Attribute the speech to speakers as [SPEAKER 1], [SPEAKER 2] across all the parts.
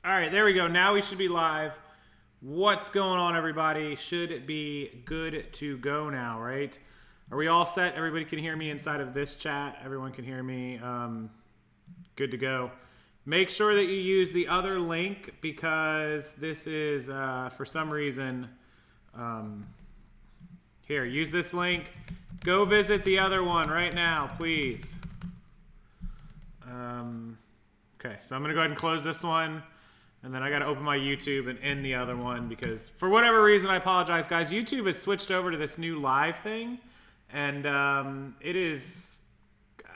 [SPEAKER 1] All right, there we go. Now we should be live. What's going on, everybody? Should be good to go now, right? Are we all set? Everybody can hear me inside of this chat. Everyone can hear me. Good to go. Make sure that you use the other link because this is, for some reason, here, use this link. Go visit the other one right now, please. Okay, so I'm going to go ahead and close this one. And then I got to open my YouTube and end the other one because for whatever reason, I apologize, guys. YouTube has switched over to this new live thing. And it is,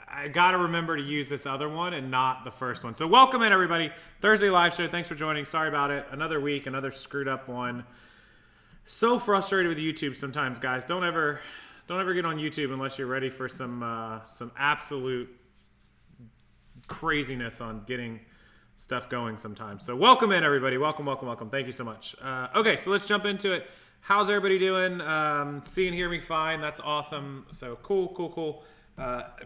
[SPEAKER 1] I got to remember to use this other one and not the first one. So welcome in, everybody. Thursday live show. Thanks for joining. Sorry about it. Another week, another screwed up one. So frustrated with YouTube sometimes, guys. Don't ever get on YouTube unless you're ready for some absolute craziness on getting stuff going sometimes. So welcome in, everybody. Welcome. Thank you so much. Okay, so let's jump into it. How's everybody doing? See and hear me fine. That's awesome. So cool.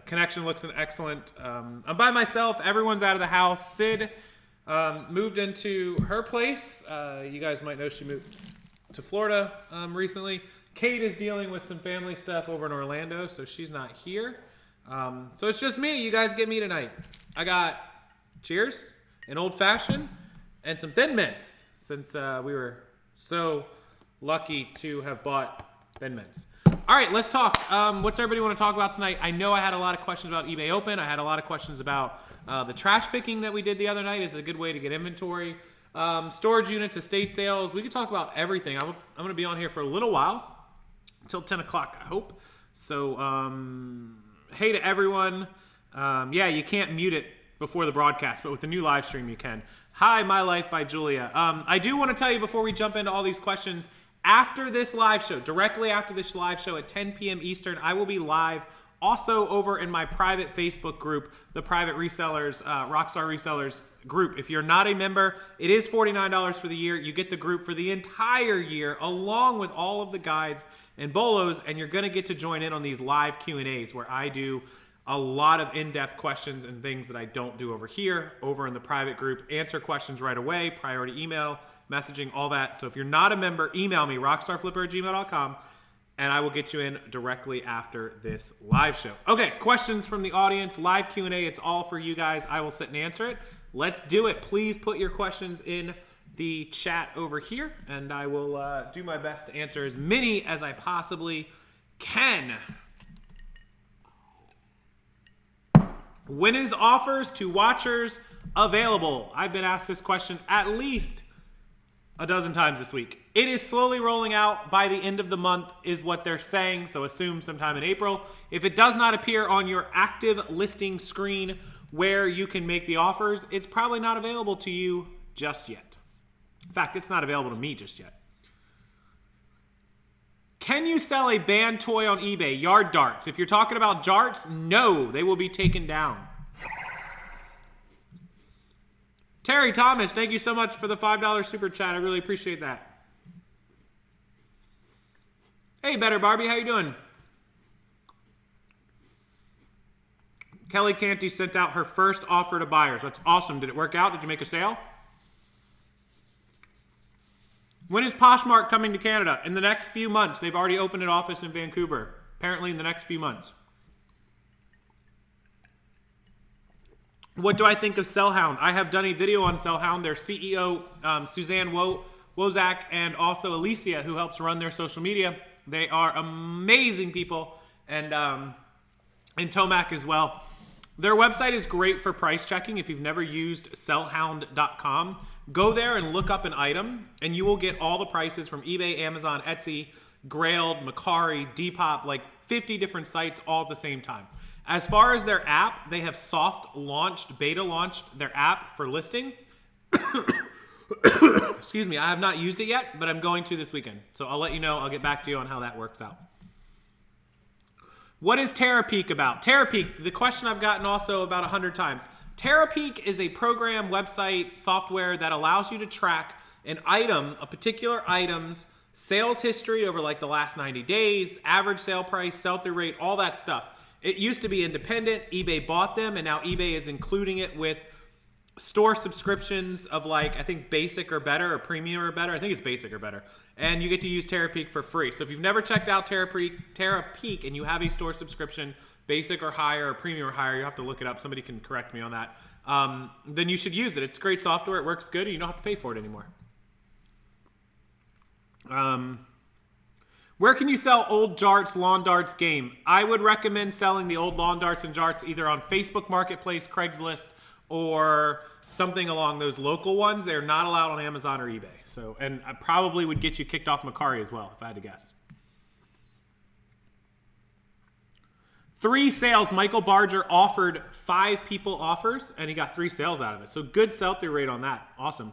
[SPEAKER 1] Connection looks excellent. I'm by myself. Everyone's out of the house. Sid moved into her place. You guys might know she moved to Florida recently. Kate is dealing with some family stuff over in Orlando, so she's not here. So it's just me. You guys get me tonight. I got cheers, an old fashioned, and some Thin Mints since we were so lucky to have bought Thin Mints. All right, let's talk. What's everybody want to talk about tonight? I know I had a lot of questions about eBay Open. I had a lot of questions about the trash picking that we did the other night. Is it a good way to get inventory? Storage units, estate sales. We could talk about everything. I'm going to be on here for a little while, until 10 o'clock, I hope. So, hey to everyone. Yeah, you can't mute it before the broadcast, but with the new live stream, you can. Hi, My Life by Julia. I do want to tell you before we jump into all these questions, after this live show, directly after this live show at 10 p.m. Eastern, I will be live also over in my private Facebook group, the Private Resellers, Rockstar Resellers group. If you're not a member, it is $49 for the year. You get the group for the entire year, along with all of the guides and bolos, and you're going to get to join in on these live Q&As where I do a lot of in-depth questions and things that I don't do over here, over in the private group. Answer questions right away, priority email, messaging, all that. So if you're not a member, email me, rockstarflipper@gmail.com, and I will get you in directly after this live show. Okay, questions from the audience, live Q&A. It's all for you guys. I will sit and answer it. Let's do it. Please put your questions in the chat over here, and I will do my best to answer as many as I possibly can. When is offers to watchers available? I've been asked this question at least a dozen times this week. It is slowly rolling out by the end of the month is what they're saying, so assume sometime in April. If it does not appear on your active listing screen where you can make the offers, it's probably not available to you just yet. In fact, it's not available to me just yet. Can you sell a banned toy on eBay? Yard darts. If you're talking about jarts, no, they will be taken down. Terry Thomas, thank you so much for the $5 super chat. I really appreciate that. Hey, Better Barbie, how you doing? Kelly Canty sent out her first offer to buyers. That's awesome. Did it work out? Did you make a sale? When is Poshmark coming to Canada? In the next few months. They've already opened an office in Vancouver. Apparently in the next few months. What do I think of Sellhound? I have done a video on Sellhound. Their CEO, Suzanne Wozak, and also Alicia, who helps run their social media. They are amazing people. And Tomac as well. Their website is great for price checking. If you've never used sellhound.com, go there and look up an item, and you will get all the prices from eBay, Amazon, Etsy, Grailed, Mercari, Depop, like 50 different sites all at the same time. As far as their app, they have beta launched their app for listing. Excuse me, I have not used it yet, but I'm going to this weekend. So I'll let you know. I'll get back to you on how that works out. What is Terapeak about? Terapeak, the question I've gotten also about 100 times. Terapeak is a program, website, software that allows you to track an item, a particular item's sales history over like the last 90 days, average sale price, sell-through rate, all that stuff. It used to be independent. eBay bought them, and now eBay is including it with store subscriptions of like, I think basic or better or premium or better. I think it's basic or better. And you get to use Terapeak for free. So if you've never checked out Terapeak and you have a store subscription, basic or higher or premium or higher, you have to look it up. Somebody can correct me on that. Then you should use it. It's great software. It works good and you don't have to pay for it anymore. Where can you sell old jarts, lawn darts game? I would recommend selling the old lawn darts and jarts either on Facebook Marketplace, Craigslist, or something along those local ones. They're not allowed on Amazon or eBay. So, and I probably would get you kicked off Macari as well, if I had to guess. 3 sales. Michael Barger offered 5 people offers, and he got 3 sales out of it. So good sell-through rate on that. Awesome.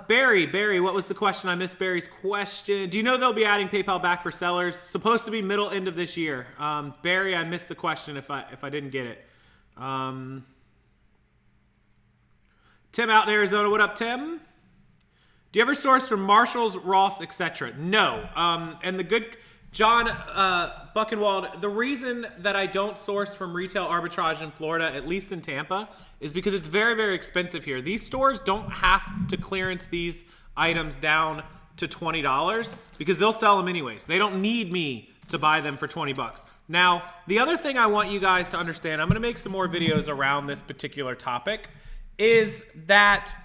[SPEAKER 1] Barry, what was the question? I missed Barry's question. Do you know they'll be adding PayPal back for sellers? Supposed to be middle end of this year. Barry, I missed the question if I didn't get it. Tim out in Arizona. What up, Tim? Do you ever source from Marshalls, Ross, etc.? No. And the good John Buchenwald, the reason that I don't source from retail arbitrage in Florida, at least in Tampa, is because it's very, very expensive here. These stores don't have to clearance these items down to $20 because they'll sell them anyways. They don't need me to buy them for 20 bucks. Now, the other thing I want you guys to understand, I'm going to make some more videos around this particular topic, is that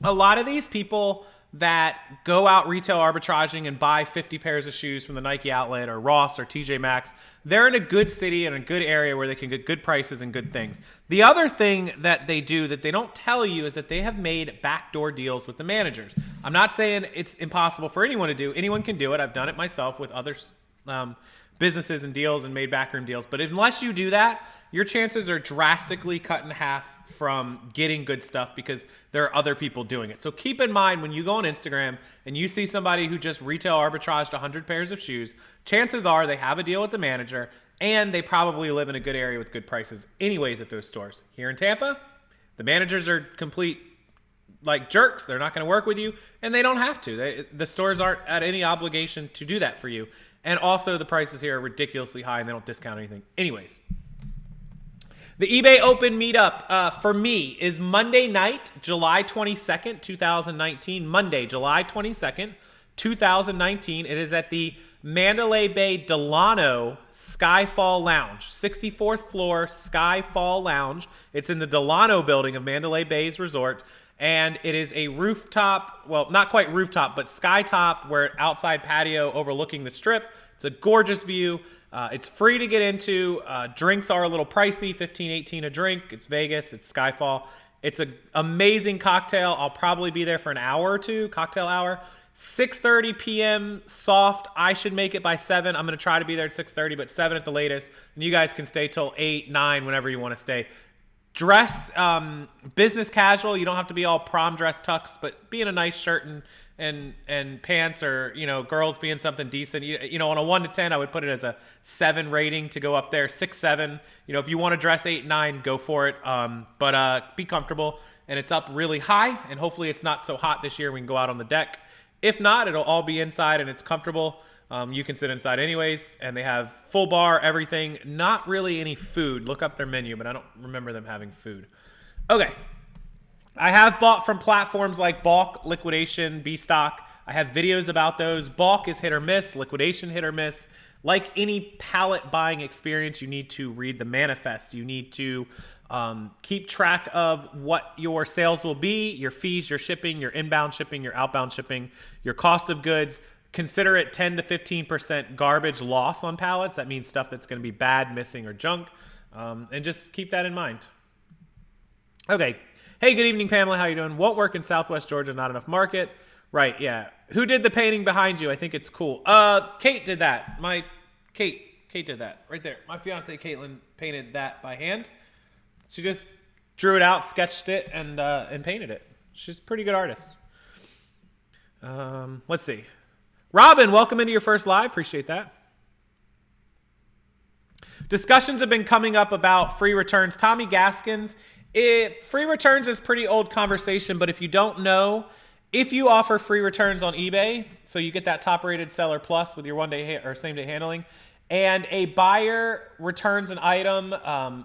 [SPEAKER 1] a lot of these people that go out retail arbitraging and buy 50 pairs of shoes from the Nike outlet or Ross or TJ Maxx, they're in a good city and a good area where they can get good prices and good things. The other thing that they do that they don't tell you is that they have made backdoor deals with the managers. I'm not saying it's impossible for anyone to do. Anyone can do it. I've done it myself with other businesses and deals and made backroom deals. But unless you do that, your chances are drastically cut in half from getting good stuff because there are other people doing it. So keep in mind when you go on Instagram and you see somebody who just retail arbitraged 100 pairs of shoes, chances are they have a deal with the manager and they probably live in a good area with good prices anyways at those stores. Here in Tampa, the managers are complete like jerks. They're not going to work with you and they don't have to. The stores aren't at any obligation to do that for you. And also the prices here are ridiculously high and they don't discount anything anyways. The eBay Open Meetup for me is Monday night, July 22nd, 2019. Monday, July 22nd, 2019. It is at the Mandalay Bay Delano Skyfall Lounge, 64th floor Skyfall Lounge. It's in the Delano building of Mandalay Bay's resort. And it is a rooftop, well, not quite rooftop, but skytop where outside patio overlooking the strip. It's a gorgeous view. It's free to get into. Drinks are a little pricey, $15, $18 a drink. It's Vegas. It's Skyfall. It's an amazing cocktail. I'll probably be there for an hour or two, cocktail hour. 6:30 p.m. soft. I should make it by 7. I'm going to try to be there at 6:30, but 7 at the latest. And you guys can stay till 8, 9, whenever you want to stay. Dress business casual. You don't have to be all prom dress tux, but be in a nice shirt and pants, or girls being something decent. On a 1 to 10, I would put it as a 7 rating to go up there. 6, 7. If you want to dress 8, 9, go for it. But be comfortable, and it's up really high, and hopefully it's not so hot this year. We can go out on the deck. If not, it'll all be inside and it's comfortable. You can sit inside anyways, and they have full bar, everything. Not really any food. Look up their menu, but I don't remember them having food. Okay. I have bought from platforms like Bulk, Liquidation, B-Stock. I have videos about those. Bulk is hit or miss. Liquidation hit or miss. Like any pallet buying experience, you need to read the manifest. You need to keep track of what your sales will be, your fees, your shipping, your inbound shipping, your outbound shipping, your cost of goods. Consider it 10 to 15% garbage loss on pallets. That means stuff that's going to be bad, missing, or junk. And just keep that in mind. Okay. Hey, good evening, Pamela. How you doing? Won't work in Southwest Georgia. Not enough market. Right, yeah. Who did the painting behind you? I think it's cool. Kate did that. Kate did that right there. My fiance Caitlin painted that by hand. She just drew it out, sketched it, and painted it. She's a pretty good artist. Let's see. Robin, welcome into your first live. Appreciate that. Discussions have been coming up about free returns. Tommy Gaskins, free returns is pretty old conversation, but if you don't know, if you offer free returns on eBay, so you get that top rated seller plus with your 1-day or same day handling, and a buyer returns an item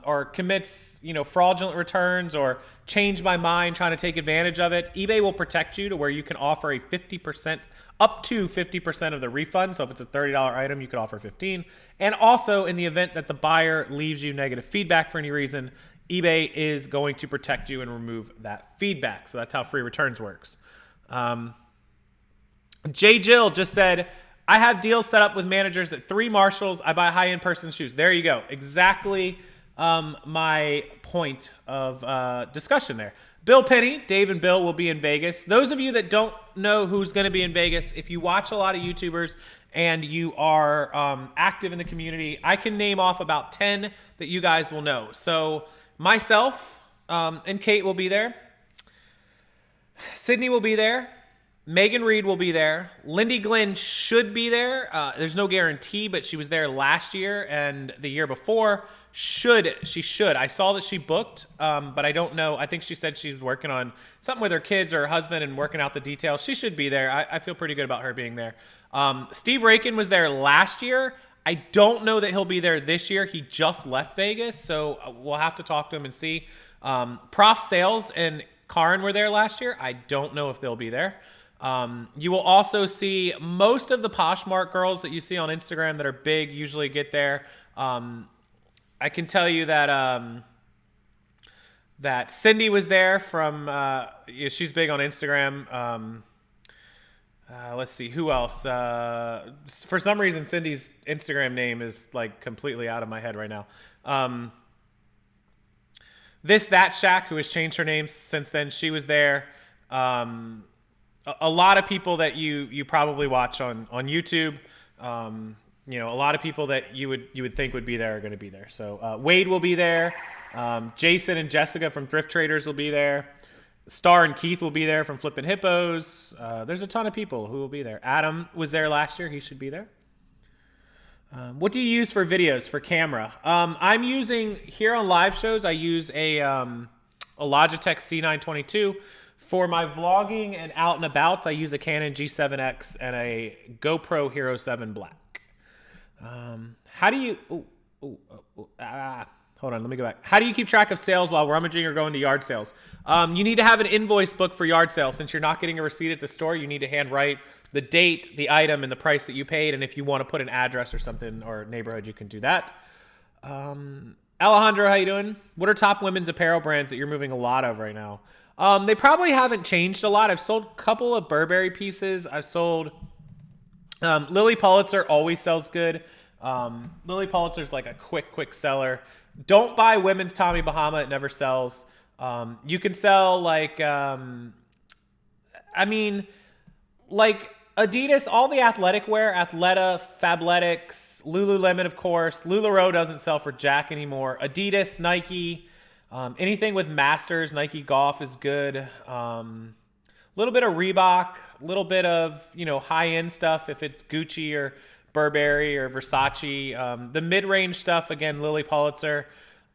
[SPEAKER 1] or commits, fraudulent returns or change my mind trying to take advantage of it, eBay will protect you to where you can offer a 50%, up to 50% of the refund. So if it's a $30 item, you could offer 15. And also in the event that the buyer leaves you negative feedback for any reason, eBay is going to protect you and remove that feedback. So that's how free returns works. Jay Jill just said, I have deals set up with managers at 3 Marshalls. I buy high-end person shoes. There you go. Exactly my point of discussion there. Bill Penny, Dave and Bill will be in Vegas. Those of you that don't know who's going to be in Vegas, if you watch a lot of YouTubers and you are active in the community, I can name off about 10 that you guys will know. So myself and Kate will be there. Sydney will be there. Megan Reed will be there. Lindy Glenn should be there. There's no guarantee, but she was there last year and the year before. She should. I saw that she booked, but I don't know. I think she said she was working on something with her kids or her husband and working out the details. She should be there. I feel pretty good about her being there. Steve Rakin was there last year. I don't know that he'll be there this year. He just left Vegas, so we'll have to talk to him and see. Prof Sales and Karin were there last year. I don't know if they'll be there. You will also see most of the Poshmark girls that you see on Instagram that are big usually get there. I can tell you that that Cindy was there from she's big on Instagram. Let's see who else. For some reason, Cindy's Instagram name is like completely out of my head right now. That Shack, who has changed her name since then, she was there. A lot of people that you probably watch on YouTube, a lot of people that you would think would be there are going to be there. So Wade will be there. Jason and Jessica from Thrift Traders will be there. Star and Keith will be there from Flippin' Hippos. There's a ton of people who will be there. Adam was there last year. He should be there. What do you use for videos, for camera? I'm using, here on live shows, I use a Logitech C922. For my vlogging and out and abouts, I use a Canon G7X and a GoPro Hero 7 Black. How do you... hold on, let me go back. How do you keep track of sales while rummaging or going to yard sales? You need to have an invoice book for yard sales. Since you're not getting a receipt at the store, you need to handwrite the date, the item, and the price that you paid. And if you want to put an address or something or neighborhood, you can do that. Alejandro, how you doing? What are top women's apparel brands that you're moving a lot of right now? They probably haven't changed a lot. I've sold a couple of Burberry pieces. I've sold... Lily Pulitzer always sells good. Lily Pulitzer's like a quick seller. Don't buy women's Tommy Bahama. It never sells. You can sell like Adidas, all the athletic wear, Athleta, Fabletics, Lululemon, of course. LuLaRoe doesn't sell for jack anymore. Adidas, Nike, anything with Masters, Nike Golf is good. A little bit of Reebok, a little bit of, high-end stuff if it's Gucci or Burberry or Versace. The mid-range stuff, again, Lily Pulitzer.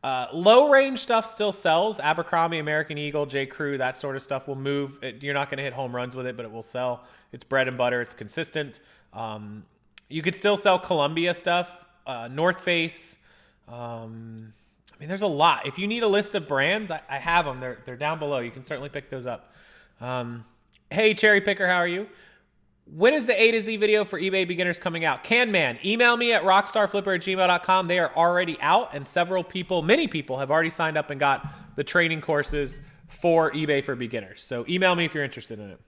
[SPEAKER 1] Low-range stuff still sells. Abercrombie, American Eagle, J. Crew, that sort of stuff will move. You're not going to hit home runs with it, but it will sell. It's bread and butter. It's consistent. You could still sell Columbia stuff, North Face. There's a lot. If you need a list of brands, I have them. They're down below. You can certainly pick those up. Hey, Cherry Picker, how are you? When is the A to Z video for eBay beginners coming out? Canman, email me at rockstarflipper@gmail.com. They are already out, and many people have already signed up and got the training courses for eBay for beginners. So email me if you're interested in it.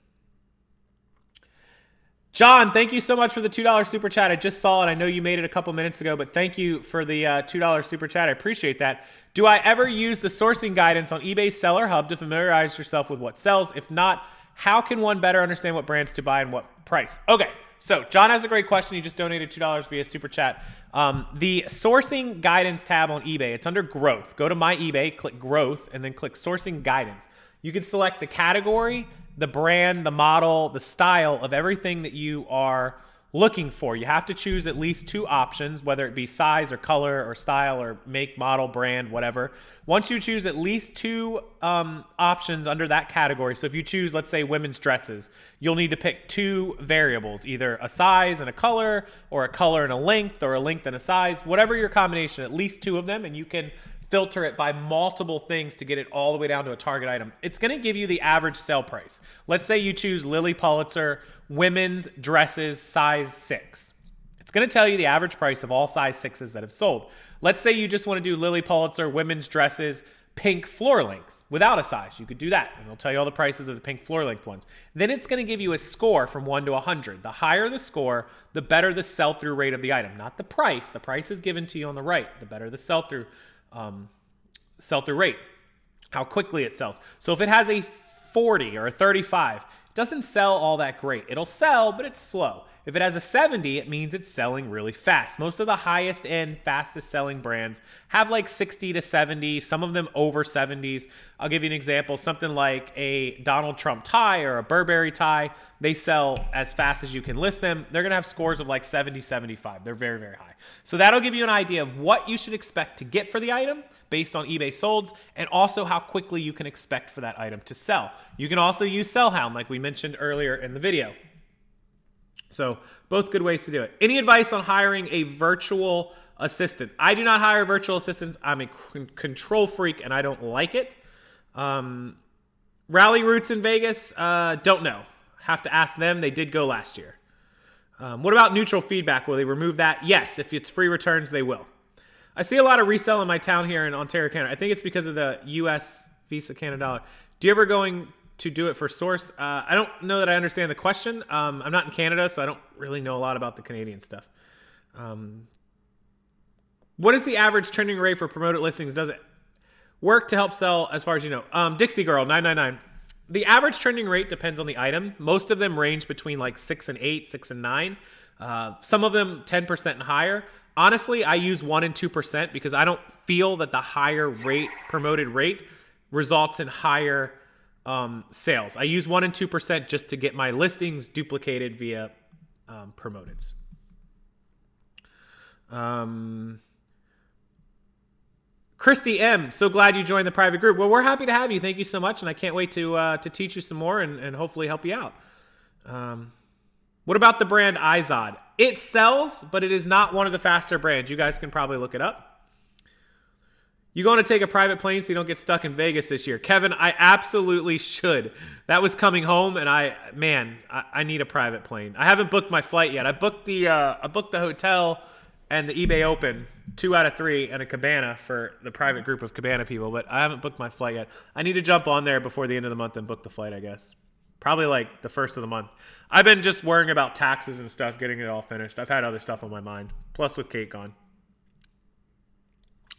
[SPEAKER 1] John, thank you so much for the $2 super chat. I just saw it. I know you made it a couple minutes ago, but thank you for the $2 super chat. I appreciate that. Do I ever use the sourcing guidance on eBay Seller Hub to familiarize yourself with what sells? If not, how can one better understand what brands to buy and what price? Okay, so John has a great question. He just donated $2 via super chat. The sourcing guidance tab on eBay, it's under growth. Go to my eBay, click growth, and then click sourcing guidance. You can select the category, the brand, the model, the style of everything that you are looking for. You have to choose at least 2 options, whether it be size or color or style or make, model, brand, whatever. Once you choose at least 2 options under that category, so if you choose, let's say, women's dresses, you'll need to pick 2 variables, either a size and a color, or a color and a length, or a length and a size, whatever your combination, at least 2 of them, and you can filter it by multiple things to get it all the way down to a target item. It's going to give you the average sale price. Let's say you choose Lily Pulitzer women's dresses size 6. It's going to tell you the average price of all size 6s that have sold. Let's say you just want to do Lily Pulitzer women's dresses pink floor length without a size. You could do that, and it'll tell you all the prices of the pink floor length ones. Then it's going to give you a score from 1 to 100. The higher the score, the better the sell-through rate of the item. Not the price. The price is given to you on the right. The better the sell-through rate, how quickly it sells. So if it has a 40 or a 35, it doesn't sell all that great. It'll sell, but it's slow. If it has a 70, it means it's selling really fast. Most of the highest end, fastest selling brands have like 60 to 70, some of them over 70s. I'll give you an example. Something like a Donald Trump tie or a Burberry tie, they sell as fast as you can list them. They're going to have scores of like 70, 75. They're very, very high. So that'll give you an idea of what you should expect to get for the item based on eBay solds, and also how quickly you can expect for that item to sell. You can also use Sellhound like we mentioned earlier in the video. So both good ways to do it. Any advice on hiring a virtual assistant? I do not hire virtual assistants. I'm a control freak and I don't like it. Rally Roots in Vegas, don't know. Have to ask them. They did go last year. What about neutral feedback? Will they remove that? Yes, if it's free returns, they will. I see a lot of resell in my town here in Ontario, Canada. I think it's because of the US Visa Canada dollar. Do you ever going to do it for source? I don't know that I understand the question. I'm not in Canada, so I don't really know a lot about the Canadian stuff. What is the average trending rate for promoted listings? Does it work to help sell as far as you know? Dixie Girl 999. The average trending rate depends on the item. Most of them range between like 6 and 8, 6 and 9. Some of them 10% and higher. Honestly, I use 1 and 2% because I don't feel that the higher rate, promoted rate, results in higher sales. I use 1 and 2% just to get my listings duplicated via promoteds. Christy M, so glad you joined the private group. Well, we're happy to have you. Thank you so much, and I can't wait to teach you some more and hopefully help you out. What about the brand Izod? It sells, but it is not one of the faster brands. You guys can probably look it up. You going to take a private plane so you don't get stuck in Vegas this year? Kevin, I absolutely should. That was coming home, and I need a private plane. I haven't booked my flight yet. I booked the hotel and the eBay Open, 2 out of 3, and a cabana for the private group of cabana people, but I haven't booked my flight yet. I need to jump on there before the end of the month and book the flight, I guess. Probably like the first of the month. I've been just worrying about taxes and stuff, getting it all finished. I've had other stuff on my mind, plus with Kate gone.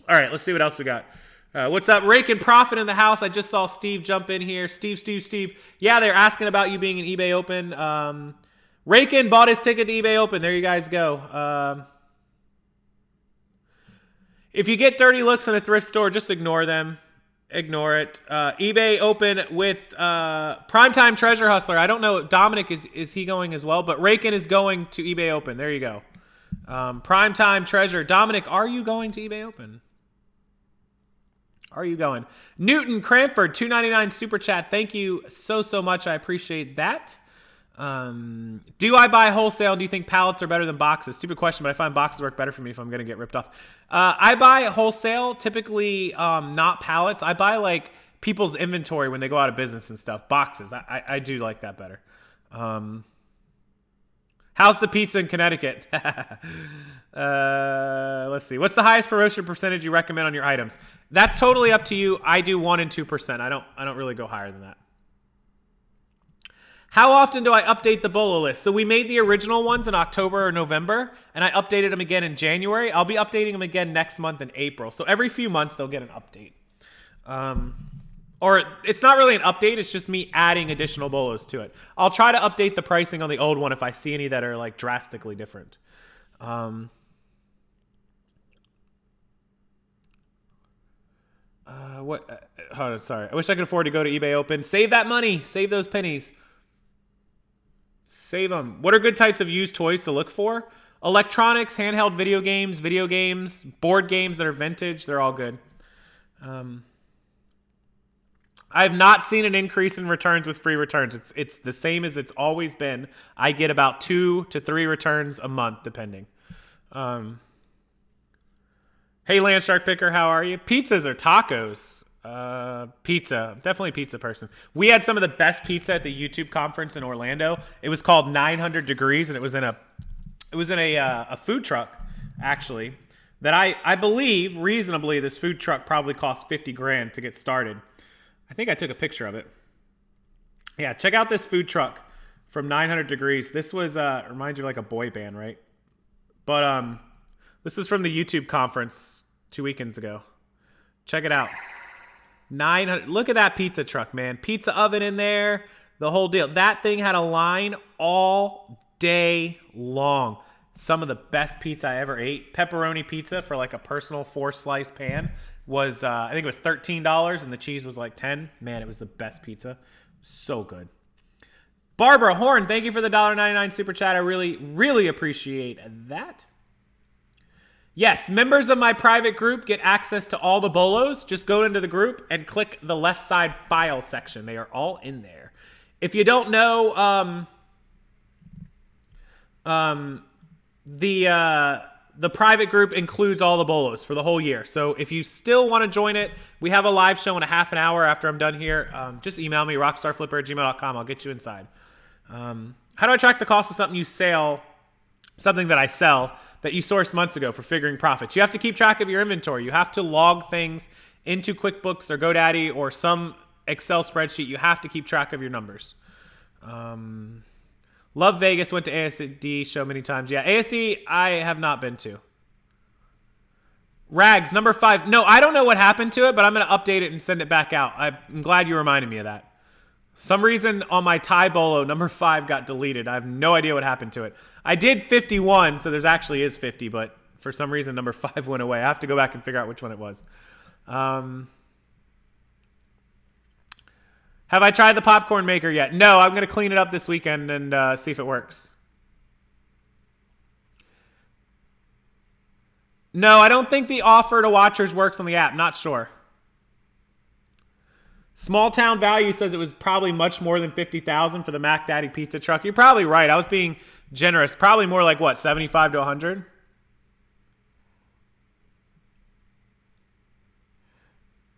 [SPEAKER 1] All right, let's see what else we got. What's up? Rake and Profit in the house. I just saw Steve jump in here. Steve. Yeah, they're asking about you being in eBay Open. Rakin bought his ticket to eBay Open. There you guys go. If you get dirty looks in a thrift store, just ignore them. Ignore it. eBay Open with Primetime Treasure Hustler. I don't know. Dominic, is he going as well? But Rakin is going to eBay Open. There you go. Primetime Treasure. Dominic, are you going to eBay Open? Are you going? Newton Cranford, $2.99 super chat. Thank you so much. I appreciate that. Do I buy wholesale? Do you think pallets are better than boxes? Stupid question, but I find boxes work better for me if I'm going to get ripped off. I buy wholesale, typically not pallets. I buy like people's inventory when they go out of business and stuff. Boxes. I do like that better. How's the pizza in Connecticut? Let's see. What's the highest promotion percentage you recommend on your items? That's totally up to you. I do 1 and 2%. I don't really go higher than that. How often do I update the Bolo list? So we made the original ones in October or November, and I updated them again in January. I'll be updating them again next month in April. So every few months, they'll get an update. Or it's not really an update. It's just me adding additional bolos to it. I'll try to update the pricing on the old one if I see any that are like drastically different. Hold on, sorry. I wish I could afford to go to eBay Open. Save that money. Save those pennies. Save them. What are good types of used toys to look for? Electronics, handheld video games, board games that are vintage. They're all good. I have not seen an increase in returns with free returns. It's the same as it's always been. I get about 2 to 3 returns a month, depending. Hey, Landshark Picker, how are you? Pizzas or tacos? Pizza. Definitely a pizza person. We had some of the best pizza at the YouTube conference in Orlando. It was called 900 Degrees, and it was in a food truck, actually, that I believe reasonably this food truck probably cost 50 grand to get started. I think I took a picture of it. Yeah, check out this food truck from 900 Degrees. This was reminds you of like a boy band, right? But this was from the YouTube conference 2 weekends ago. Check it out. 900. Look at that pizza truck, man. Pizza oven in there. The whole deal. That thing had a line all day long. Some of the best pizza I ever ate. Pepperoni pizza for like a personal 4-slice pan was, I think it was $13 and the cheese was like 10. Man, it was the best pizza. So good. Barbara Horn, thank you for the $1.99 super chat. I really, really appreciate that. Yes, members of my private group get access to all the bolos. Just go into the group and click the left side file section. They are all in there. If you don't know, the private group includes all the bolos for the whole year. So if you still want to join it, we have a live show in a half an hour after I'm done here. Just email me, rockstarflipper@gmail.com. I'll get you inside. How do I track the cost of something that I sell that you sourced months ago for figuring profits? You have to keep track of your inventory. You have to log things into QuickBooks or GoDaddy or some Excel spreadsheet. You have to keep track of your numbers. Love Vegas, went to ASD show many times. Yeah, ASD I have not been to. Rags, number 5. No, I don't know what happened to it, but I'm going to update it and send it back out. I'm glad you reminded me of that. Some reason on my Thai Bolo, number 5 got deleted. I have no idea what happened to it. I did 51, so there's actually is 50, but for some reason number 5 went away. I have to go back and figure out which one it was. Have I tried the popcorn maker yet? No, I'm going to clean it up this weekend and see if it works. No, I don't think the offer to watchers works on the app. Not sure. Small Town Value says it was probably much more than $50,000 for the Mac Daddy pizza truck. You're probably right. I was being generous. Probably more like, what, 75 to 100?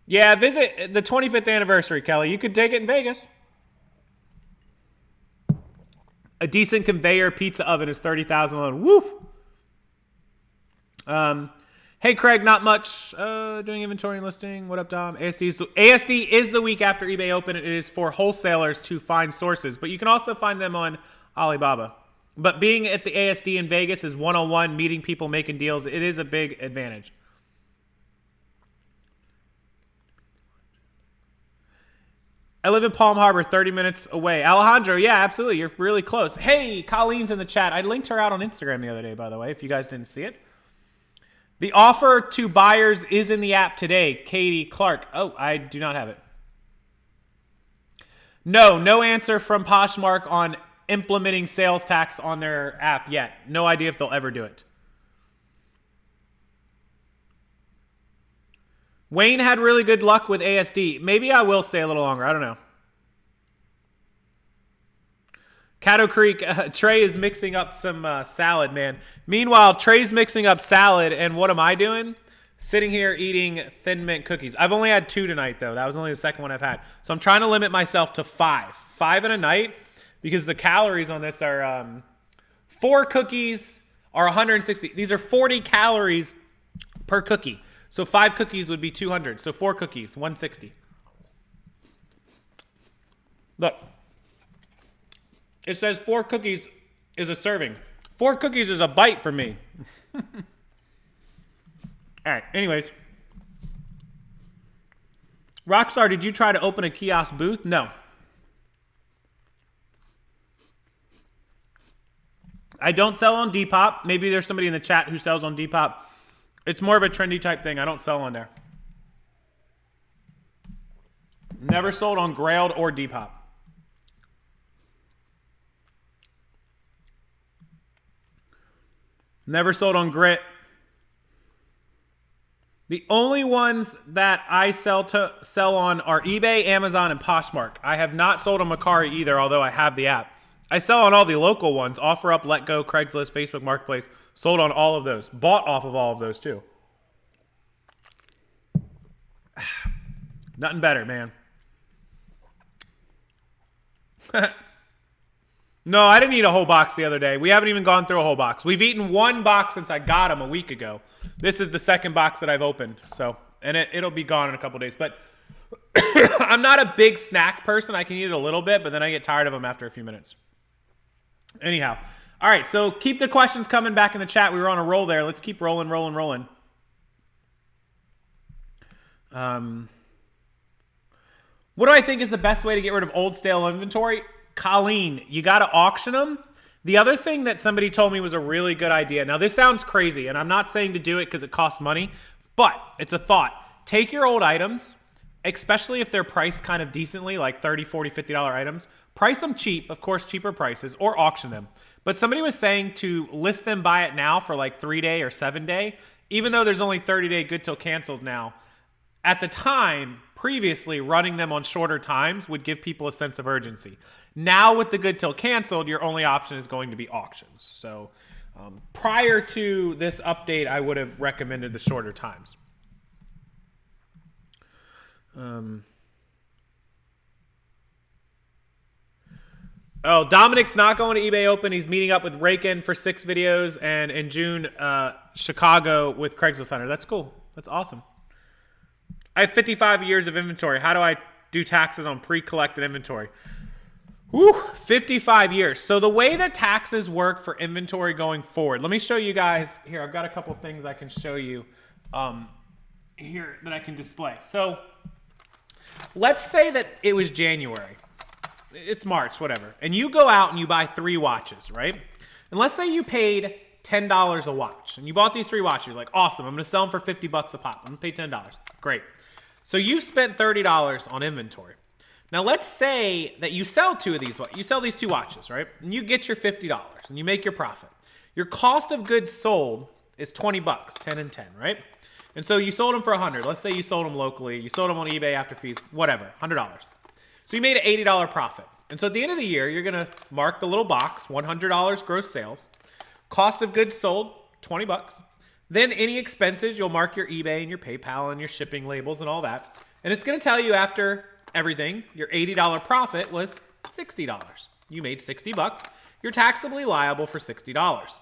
[SPEAKER 1] Yeah, visit the 25th anniversary, Kelly. You could take it in Vegas. A decent conveyor pizza oven is $30,000 alone. Woo! Hey, Craig, not much. Doing inventory and listing. What up, Dom? ASD is the week after eBay Open. It is for wholesalers to find sources, but you can also find them on Alibaba. But being at the ASD in Vegas is one-on-one, meeting people, making deals. It is a big advantage. I live in Palm Harbor, 30 minutes away. Alejandro, yeah, absolutely. You're really close. Hey, Colleen's in the chat. I linked her out on Instagram the other day, by the way, if you guys didn't see it. The offer to buyers is in the app today. Katie Clark. Oh, I do not have it. No answer from Poshmark on implementing sales tax on their app yet. No idea if they'll ever do it. Wayne had really good luck with ASD. Maybe I will stay a little longer. I don't know. Caddo Creek, Trey is mixing up some salad, man. Meanwhile, Trey's mixing up salad, and what am I doing? Sitting here eating Thin Mint cookies. I've only had 2 tonight, though. That was only the second one I've had. So I'm trying to limit myself to 5. 5 in a night, because the calories on this are 4 cookies are 160. These are 40 calories per cookie. So 5 cookies would be 200. So 4 cookies, 160. Look. It says 4 cookies is a serving. 4 cookies is a bite for me. All right, anyways. Rockstar, did you try to open a kiosk booth? No. I don't sell on Depop. Maybe there's somebody in the chat who sells on Depop. It's more of a trendy type thing. I don't sell on there. Never sold on Grailed or Depop. Never sold on grit. The only ones that I sell on are eBay, Amazon, and Poshmark. I have not sold on Mercari either, although I have the app. I sell on all the local ones. OfferUp, LetGo, Craigslist, Facebook Marketplace. Sold on all of those. Bought off of all of those too. Nothing better, man. No, I didn't eat a whole box the other day. We haven't even gone through a whole box. We've eaten one box since I got them a week ago. This is the second box that I've opened. So, and it'll be gone in a couple days. But I'm not a big snack person. I can eat it a little bit, but then I get tired of them after a few minutes. Anyhow. All right, so keep the questions coming back in the chat. We were on a roll there. Let's keep rolling. What do I think is the best way to get rid of old stale inventory? Colleen, you got to auction them. The other thing that somebody told me was a really good idea. Now, this sounds crazy, and I'm not saying to do it because it costs money, but it's a thought. Take your old items, especially if they're priced kind of decently, like $30, $40, $50 items. Price them cheap, of course, cheaper prices, or auction them. But somebody was saying to list them, buy it now for like 3-day or 7-day, even though there's only 30-day good till canceled now. At the time, previously, running them on shorter times would give people a sense of urgency. Now, with the good till canceled, your only option is going to be auctions. So, prior to this update, I would have recommended the shorter times. Oh, Dominic's not going to eBay Open. He's meeting up with Raken for 6 videos, and in June, Chicago with Craigslist Hunter. That's cool. That's awesome. I have 55 years of inventory. How do I do taxes on pre-collected inventory? Whew, 55 years. So the way that taxes work for inventory going forward, let me show you guys here. I've got a couple things I can show you here that I can display. So let's say that it was January. It's March, whatever. And you go out and you buy 3 watches, right? And let's say you paid $10 a watch. And you bought these 3 watches. You're like, awesome. I'm going to sell them for $50 a pop. I'm going to pay $10. Great. So you spent $30 on inventory. Now, let's say that you sell 2 of these. You sell these 2 watches, right? And you get your $50 and you make your profit. Your cost of goods sold is $20, 10 and 10, right? And so you sold them for $100. Let's say you sold them locally. You sold them on eBay after fees, whatever, $100. So you made an $80 profit. And so at the end of the year, you're going to mark the little box, $100 gross sales. Cost of goods sold, $20. Then any expenses, you'll mark your eBay and your PayPal and your shipping labels and all that. And it's going to tell you after everything, your $80 profit was $60. You made $60. You're taxably liable for $60.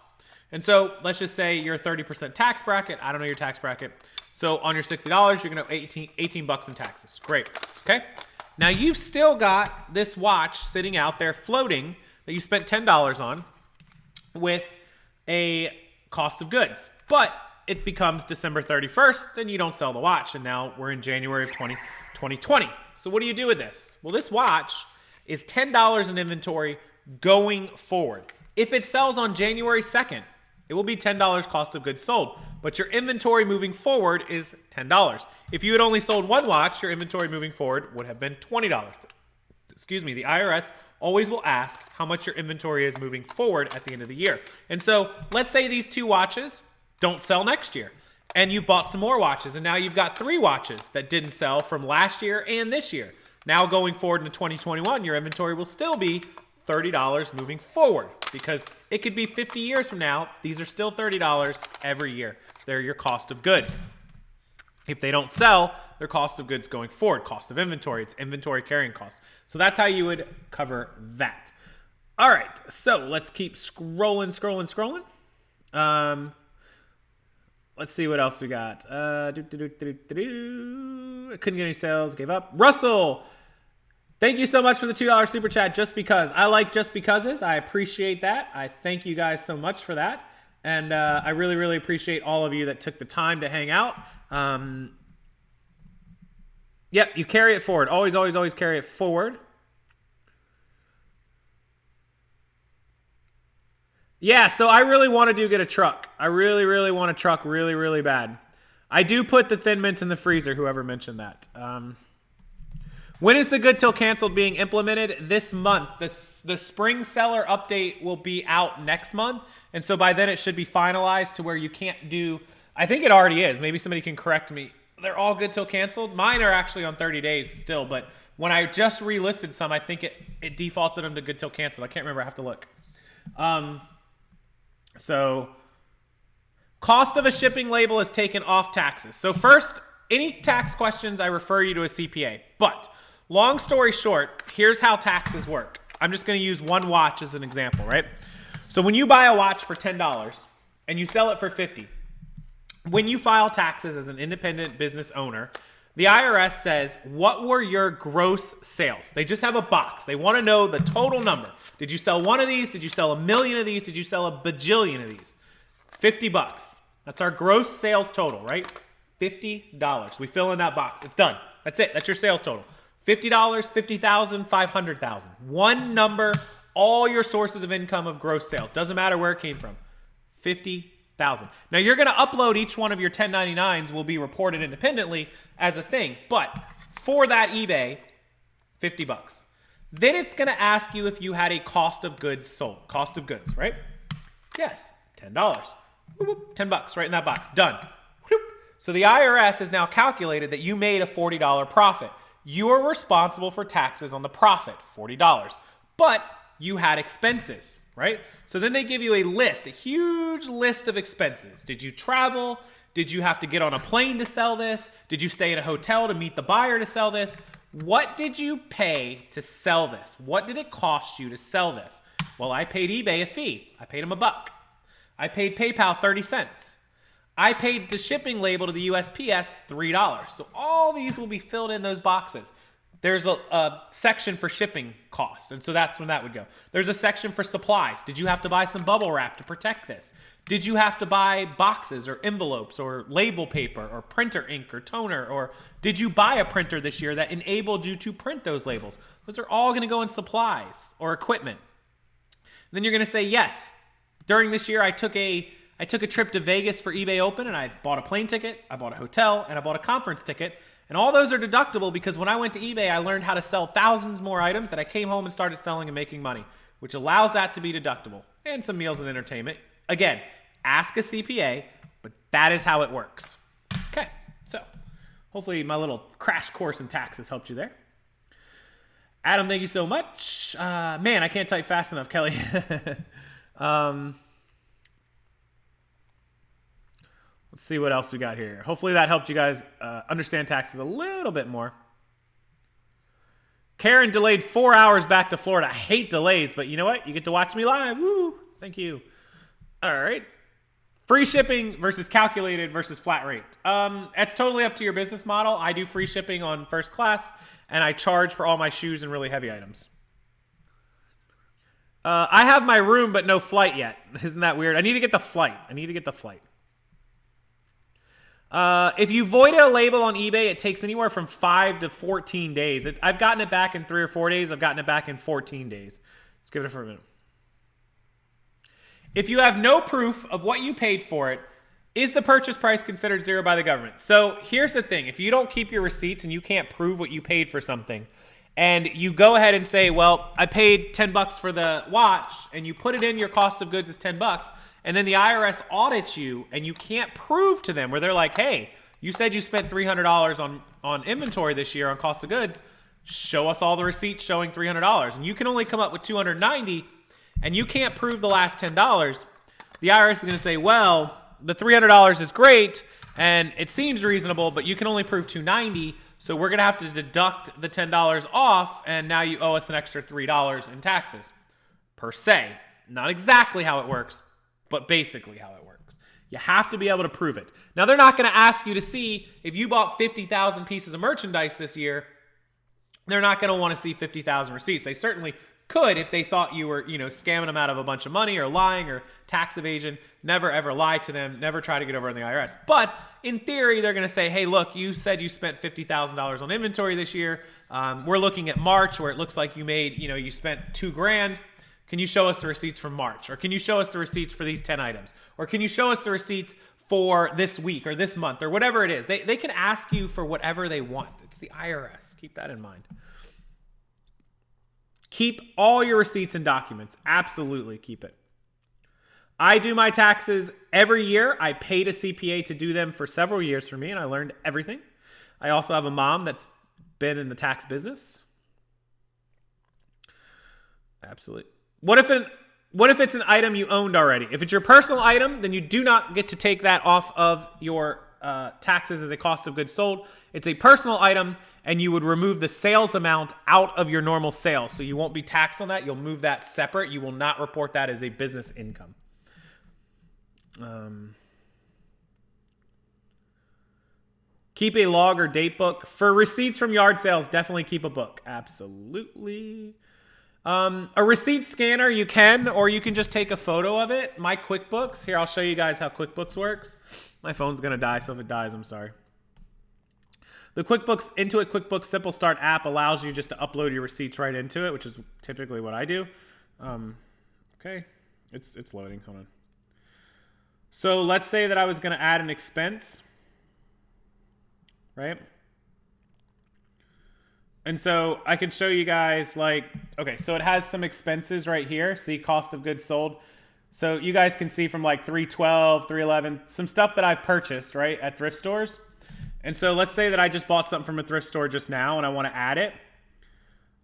[SPEAKER 1] And so let's just say you're a 30% tax bracket. I don't know your tax bracket. So on your $60, you're going to owe $18 in taxes. Great. Okay. Now you've still got this watch sitting out there floating that you spent $10 on with a cost of goods. But it becomes December 31st and you don't sell the watch. And now we're in January of 2020. So what do you do with this? Well, this watch is $10 in inventory going forward. If it sells on January 2nd, it will be $10 cost of goods sold. But your inventory moving forward is $10. If you had only sold 1 watch, your inventory moving forward would have been $20. Excuse me, the IRS always will ask how much your inventory is moving forward at the end of the year. And so let's say these 2 watches don't sell next year. And you've bought some more watches. And now you've got 3 watches that didn't sell from last year and this year. Now going forward into 2021, your inventory will still be $30 moving forward. Because it could be 50 years from now. These are still $30 every year. They're your cost of goods. If they don't sell, their cost of goods going forward. Cost of inventory. It's inventory carrying costs. So that's how you would cover that. All right. So let's keep scrolling. Let's see what else we got. I couldn't get any sales. Gave up. Russell, thank you so much for the $2 super chat. Just because. I like just becauses. I appreciate that. I thank you guys so much for that. And I really, really appreciate all of you that took the time to hang out. Yep, you carry it forward. Always, always, always carry it forward. Yeah, so I really want to get a truck. I really, really want a truck really, really bad. I do put the Thin Mints in the freezer, whoever mentioned that. When is the good till canceled being implemented? This month. The spring seller update will be out next month. And so by then it should be finalized to where you can't do, I think it already is. Maybe somebody can correct me. They're all good till canceled. Mine are actually on 30 days still, but when I just relisted some, I think it defaulted them to good till canceled. I can't remember. I have to look. So cost of a shipping label is taken off taxes. So first, any tax questions, I refer you to a CPA. But long story short, here's how taxes work. I'm just going to use one watch as an example, right? So when you buy a watch for $10 and you sell it for $50, when you file taxes as an independent business owner, the IRS says, what were your gross sales? They just have a box. They want to know the total number. Did you sell one of these? Did you sell a million of these? Did you sell a bajillion of these? $50. That's our gross sales total, right? $50. We fill in that box. It's done. That's it. That's your sales total. $50, $50,000, $500,000. One number, all your sources of income of gross sales. Doesn't matter where it came from. $50,000. Now you're going to upload each one of your 1099s will be reported independently as a thing, but for that eBay, $50. Then it's going to ask you if you had a cost of goods sold. Cost of goods, right? Yes, $10. $10 right in that box. Done. So the IRS has now calculated that you made a $40 profit. You are responsible for taxes on the profit, $40. But you had expenses, right? So then they give you a list, a huge list of expenses. Did you travel? Did you have to get on a plane to sell this? Did you stay in a hotel to meet the buyer to sell this? What did you pay to sell this? What did it cost you to sell this? Well, I paid eBay a fee. I paid them $1. I paid PayPal 30 cents. I paid the shipping label to the USPS $3. So all these will be filled in those boxes. There's a section for shipping costs, and so that's when that would go. There's a section for supplies. Did you have to buy some bubble wrap to protect this? Did you have to buy boxes or envelopes or label paper or printer ink or toner? Or did you buy a printer this year that enabled you to print those labels? Those are all going to go in supplies or equipment. And then you're going to say, yes, during this year I took a trip to Vegas for eBay Open, and I bought a plane ticket, I bought a hotel, and I bought a conference ticket. And all those are deductible because when I went to eBay, I learned how to sell thousands more items that I came home and started selling and making money, which allows that to be deductible. And some meals and entertainment. Again, ask a CPA, but that is how it works. Okay, so hopefully my little crash course in taxes helped you there. Adam, thank you so much. Man, I can't type fast enough, Kelly. Let's see what else we got here. Hopefully that helped you guys understand taxes a little bit more. Karen delayed 4 hours back to Florida. I hate delays, but you know what? You get to watch me live. Woo! Thank you. All right. Free shipping versus calculated versus flat rate. That's totally up to your business model. I do free shipping on first class, and I charge for all my shoes and really heavy items. I have my room, but no flight yet. Isn't that weird? I need to get the flight. If you void a label on eBay, it takes anywhere from 5 to 14 days. I've gotten it back in 3 or 4 days. I've gotten it back in 14 days. Let's give it for a minute. If you have no proof of what you paid for it, is the purchase price considered zero by the government? So here's the thing. If you don't keep your receipts and you can't prove what you paid for something, and you go ahead and say, well, I paid $10 for the watch, and you put it in your cost of goods is $10, and then the IRS audits you, and you can't prove to them where they're like, hey, you said you spent $300 on inventory this year on cost of goods. Show us all the receipts showing $300. And you can only come up with $290, and you can't prove the last $10. The IRS is going to say, well, the $300 is great, and it seems reasonable, but you can only prove $290, so we're going to have to deduct the $10 off, and now you owe us an extra $3 in taxes, per se. Not exactly how it works, but basically how it works. You have to be able to prove it. Now, they're not going to ask you to see if you bought 50,000 pieces of merchandise this year. They're not going to want to see 50,000 receipts. They certainly could if they thought you were, scamming them out of a bunch of money or lying or tax evasion. Never, ever lie to them. Never try to get over on the IRS. But in theory, they're going to say, hey, look, you said you spent $50,000 on inventory this year. We're looking at March where it looks like you made, you spent $2,000. Can you show us the receipts from March? Or can you show us the receipts for these 10 items? Or can you show us the receipts for this week or this month or whatever it is. They can ask you for whatever they want. It's the IRS. Keep that in mind. Keep all your receipts and documents. Absolutely keep it. I do my taxes every year. I paid a CPA to do them for several years for me, and I learned everything. I also have a mom that's been in the tax business. Absolutely. What if it's an item you owned already? If it's your personal item, then you do not get to take that off of your taxes as a cost of goods sold. It's a personal item, and you would remove the sales amount out of your normal sales. So you won't be taxed on that. You'll move that separate. You will not report that as a business income. Keep a log or date book. For receipts from yard sales, definitely keep a book. Absolutely. A receipt scanner, you can, or you can just take a photo of it. My QuickBooks, here, I'll show you guys how QuickBooks works. My phone's going to die, so if it dies, I'm sorry. The Intuit QuickBooks Simple Start app allows you just to upload your receipts right into it, which is typically what I do. Okay, it's loading. Hold on. So let's say that I was going to add an expense, right? And so I can show you guys okay, so it has some expenses right here. See, cost of goods sold. So you guys can see from like 312, 311, some stuff that I've purchased, right, at thrift stores. And so let's say that I just bought something from a thrift store just now and I want to add it.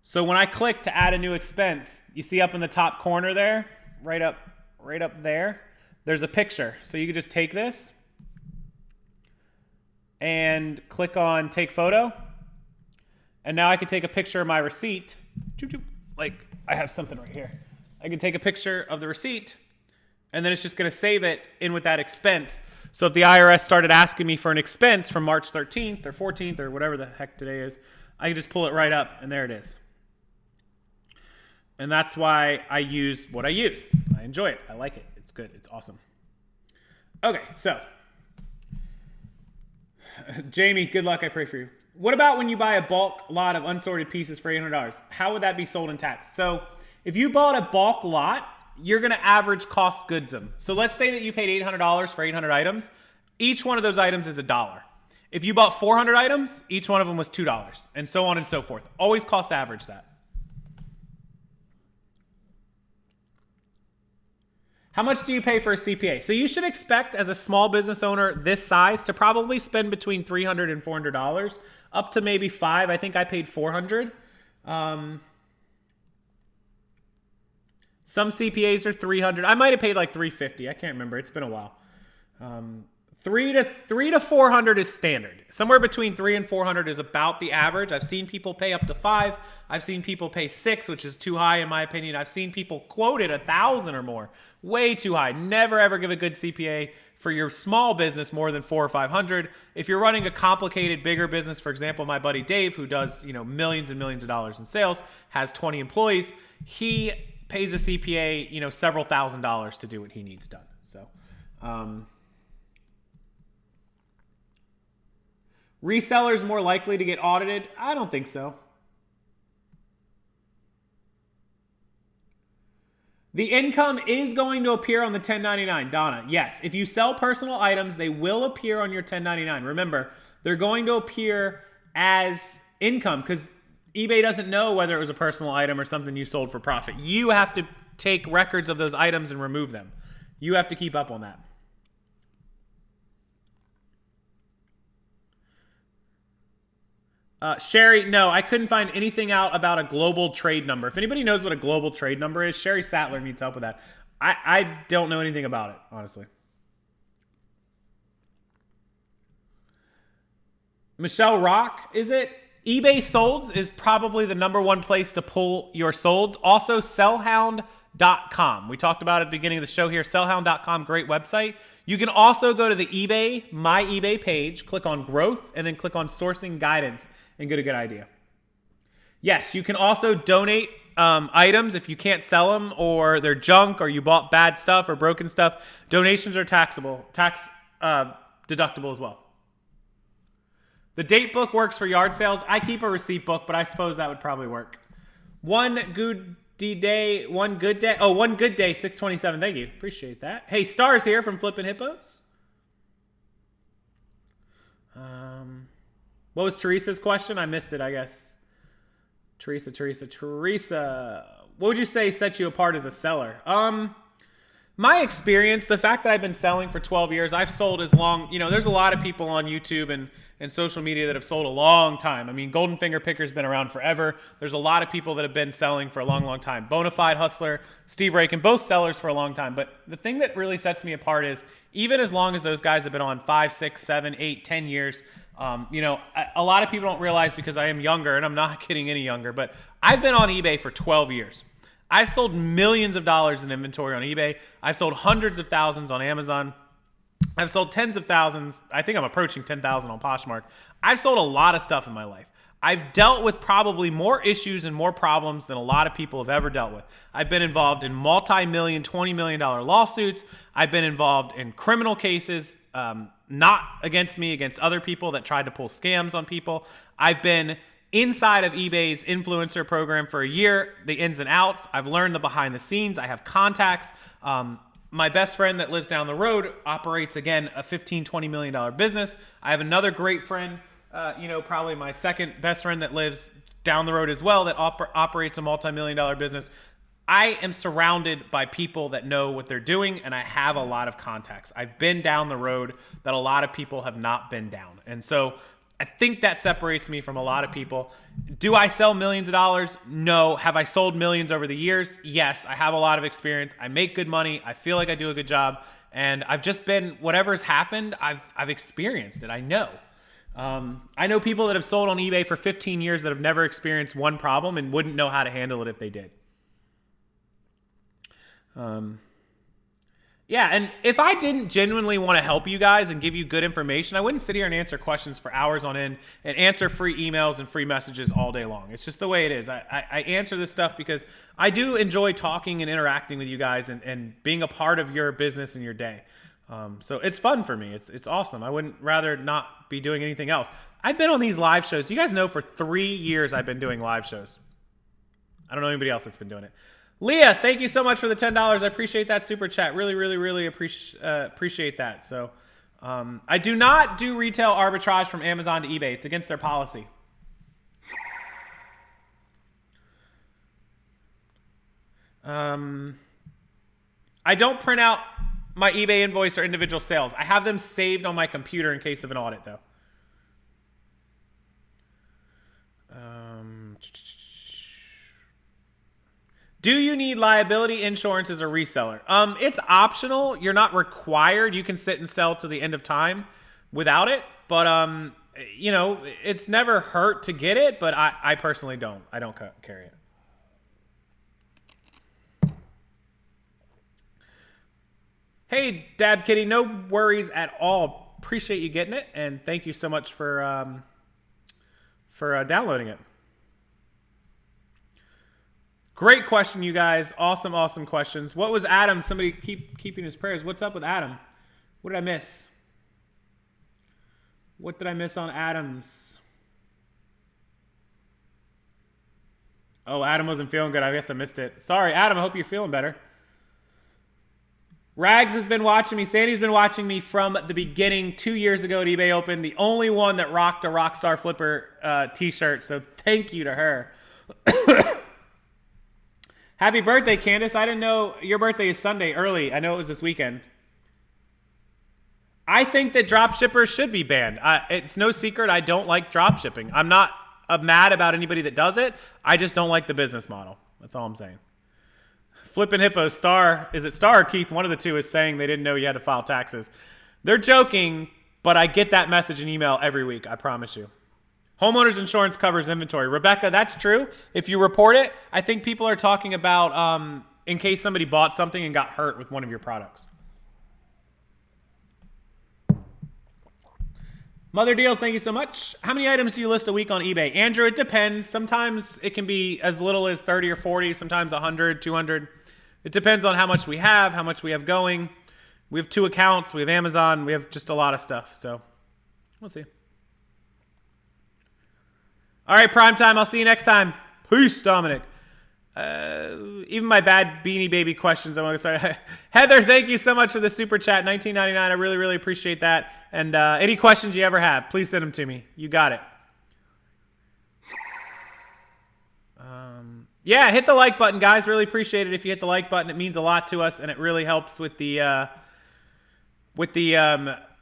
[SPEAKER 1] So when I click to add a new expense, you see up in the top corner there, right up there, there's a picture. So you can just take this and click on take photo. And now I can take a picture of my receipt. Like I have something right here. I can take a picture of the receipt and then it's just going to save it in with that expense. So if the IRS started asking me for an expense from March 13th or 14th or whatever the heck today is, I can just pull it right up and there it is. And that's why I use what I use. I enjoy it. I like it. It's good. It's awesome. Okay, so Jamie, good luck. I pray for you. What about when you buy a bulk lot of unsorted pieces for $800? How would that be sold in tax? So if you bought a bulk lot, you're going to average cost goods them. So let's say that you paid $800 for 800 items. Each one of those items is $1. If you bought 400 items, each one of them was $2, and so on and so forth. Always cost average that. How much do you pay for a CPA? So you should expect as a small business owner this size to probably spend between $300 and $400, up to maybe $500. I think I paid $400. Some CPAs are $300. I might have paid like $350. I can't remember. It's been a while. $300 to $400 is standard. Somewhere between $300 and $400 is about the average. I've seen people pay up to $500. I've seen people pay $600, which is too high in my opinion. I've seen people quote it $1,000 or more. Way too high. Never ever give a good CPA for your small business more than $400 or $500. If you're running a complicated, bigger business, for example, my buddy Dave, who does millions and millions of dollars in sales, has 20 employees, he pays a CPA several $1,000s to do what he needs done. So, resellers more likely to get audited? I don't think so. The income is going to appear on the 1099, Donna. Yes, if you sell personal items, they will appear on your 1099. Remember, they're going to appear as income because eBay doesn't know whether it was a personal item or something you sold for profit. You have to take records of those items and remove them. You have to keep up on that. Sherry, no, I couldn't find anything out about a global trade number. If anybody knows what a global trade number is, Sherry Sattler needs help with that. I don't know anything about it, honestly. Michelle Rock, is it? eBay solds is probably the #1 place to pull your solds. Also, sellhound.com. We talked about it at the beginning of the show here. Sellhound.com, great website. You can also go to the eBay, My eBay page, click on growth, and then click on sourcing guidance and get a good idea. Yes, you can also donate items if you can't sell them or they're junk or you bought bad stuff or broken stuff. Donations are tax deductible as well. The date book works for yard sales. I keep a receipt book, but I suppose that would probably work. One good day, 627. Thank you. Appreciate that. Hey, Stars here from Flippin' Hippos. What was Teresa's question? I missed it, I guess. Teresa. What would you say sets you apart as a seller? My experience, the fact that I've been selling for 12 years, I've sold as long, there's a lot of people on YouTube and social media that have sold a long time. I mean, Golden Finger Picker's been around forever. There's a lot of people that have been selling for a long, long time. Bonafide Hustler, Steve Rakin, both sellers for a long time. But the thing that really sets me apart is even as long as those guys have been on 5, 6, 7, 8, 10 years, a lot of people don't realize because I am younger, and I'm not getting any younger, but I've been on eBay for 12 years. I've sold millions of dollars in inventory on eBay. I've sold hundreds of thousands on Amazon. I've sold tens of thousands. I think I'm approaching 10,000 on Poshmark. I've sold a lot of stuff in my life. I've dealt with probably more issues and more problems than a lot of people have ever dealt with. I've been involved in multi-million, $20 million lawsuits. I've been involved in criminal cases, not against me, against other people that tried to pull scams on people. I've been inside of eBay's influencer program for a year, the ins and outs. I've learned the behind the scenes. I have contacts. My best friend that lives down the road operates, again, a $15, $20 million business. I have another great friend, probably my second best friend that lives down the road as well that operates a multi-million-dollar business. I am surrounded by people that know what they're doing, and I have a lot of contacts. I've been down the road that a lot of people have not been down. And so I think that separates me from a lot of people. Do I sell millions of dollars? No. Have I sold millions over the years? Yes. I have a lot of experience. I make good money. I feel like I do a good job. And I've just been, whatever's happened, I've experienced it. I know. I know people that have sold on eBay for 15 years that have never experienced one problem and wouldn't know how to handle it if they did. Yeah, and if I didn't genuinely want to help you guys and give you good information, I wouldn't sit here and answer questions for hours on end and answer free emails and free messages all day long. It's just the way it is. I answer this stuff because I do enjoy talking and interacting with you guys and being a part of your business and your day. So it's fun for me. It's awesome. I wouldn't rather not be doing anything else. I've been on these live shows. You guys know for 3 years I've been doing live shows. I don't know anybody else that's been doing it. Leah, thank you so much for the $10. I appreciate that super chat. Really, really, really appreciate that. So I do not do retail arbitrage from Amazon to eBay. It's against their policy. I don't print out my eBay invoice or individual sales. I have them saved on my computer in case of an audit, though. Do you need liability insurance as a reseller? It's optional. You're not required. You can sit and sell to the end of time without it. But, it's never hurt to get it. But I personally don't. I don't carry it. Hey, Dad Kitty, no worries at all. Appreciate you getting it. And thank you so much for downloading it. Great question, you guys. Awesome, awesome questions. What was Adam? Somebody keeping his prayers. What's up with Adam? What did I miss? What did I miss on Adam's? Oh, Adam wasn't feeling good. I guess I missed it. Sorry, Adam. I hope you're feeling better. Rags has been watching me. Sandy's been watching me from the beginning 2 years ago at eBay Open. The only one that rocked a Rockstar Flipper t-shirt. So thank you to her. Happy birthday, Candace. I didn't know your birthday is Sunday early. I know it was this weekend. I think that drop shippers should be banned. It's no secret I don't like drop shipping. I'm not mad about anybody that does it. I just don't like the business model. That's all I'm saying. Flippin' Hippo, Star, is it Star or Keith? One of the two is saying they didn't know you had to file taxes. They're joking, but I get that message in email every week. I promise you. Homeowners insurance covers inventory. Rebecca, that's true. If you report it, I think people are talking about in case somebody bought something and got hurt with one of your products. Mother Deals, thank you so much. How many items do you list a week on eBay? Andrew, it depends. Sometimes it can be as little as 30 or 40, sometimes 100, 200. It depends on how much we have going. We have 2 accounts. We have Amazon. We have just a lot of stuff. So we'll see. All right, prime time. I'll see you next time. Peace, Dominic. Even my bad Beanie Baby questions, I want to start. Heather, thank you so much for the super chat, $19.99. I really, really appreciate that. And any questions you ever have, please send them to me. You got it. Yeah, hit the like button, guys. Really appreciate it if you hit the like button. It means a lot to us, and it really helps with the